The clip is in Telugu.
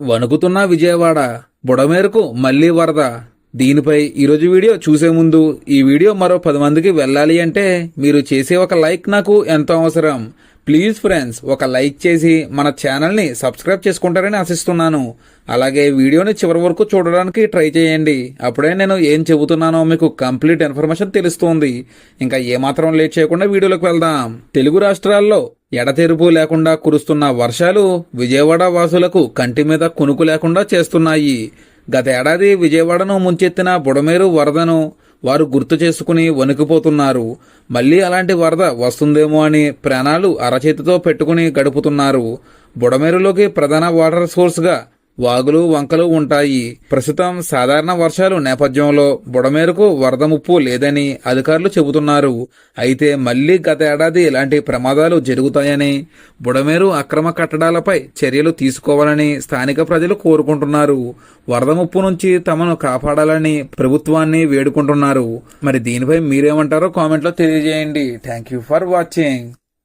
వణుకుతున్న విజయవాడ బుడమేరకు మళ్లీ వరద. దీనిపై ఈరోజు వీడియో చూసే ముందు ఈ వీడియో మరో 10 మందికి వెళ్ళాలి అంటే మీరు చేసే ఒక లైక్ నాకు ఎంతో అవసరం. ప్లీజ్ ఫ్రెండ్స్, ఒక లైక్ చేసి మన ఛానల్ని సబ్స్క్రైబ్ చేసుకుంటారని ఆశిస్తున్నాను. అలాగే వీడియోని చివరి వరకు చూడడానికి ట్రై చేయండి. అప్పుడే నేను ఏం చెబుతున్నానో మీకు కంప్లీట్ ఇన్ఫర్మేషన్ తెలుస్తుంది. ఇంకా ఏమాత్రం లేట్ చేయకుండా వీడియోలోకి వెళ్దాం. తెలుగు రాష్ట్రాల్లో ఎడతెరుపు లేకుండా కురుస్తున్న వర్షాలు విజయవాడ వాసులకు కంటి మీద కునుకు లేకుండా చేస్తున్నాయి. గత ఏడాది విజయవాడను ముంచెత్తిన బుడమేరు వరదను వారు గుర్తు చేసుకుని వణికిపోతున్నారు. మళ్లీ అలాంటి వరద వస్తుందేమో అని ప్రాణాలు అరచేతితో పెట్టుకుని గడుపుతున్నారు. బుడమేరులోకి ప్రధాన వాటర్ సోర్స్గా వాగులు వంకలు ఉంటాయి. ప్రస్తుతం సాధారణ వర్షాలు నేపథ్యంలో బుడమేరుకు వరద ముప్పు లేదని అధికారులు చెబుతున్నారు. అయితే మళ్లీ గత ఏడాది ఇలాంటి ప్రమాదాలు జరుగుతాయని, బుడమేరు అక్రమ కట్టడాలపై చర్యలు తీసుకోవాలని స్థానిక ప్రజలు కోరుకుంటున్నారు. వరద ముప్పు నుంచి తమను కాపాడాలని ప్రభుత్వాన్ని వేడుకుంటున్నారు. మరి దీనిపై మీరేమంటారో కామెంట్లో తెలియజేయండి. Thank you for watching.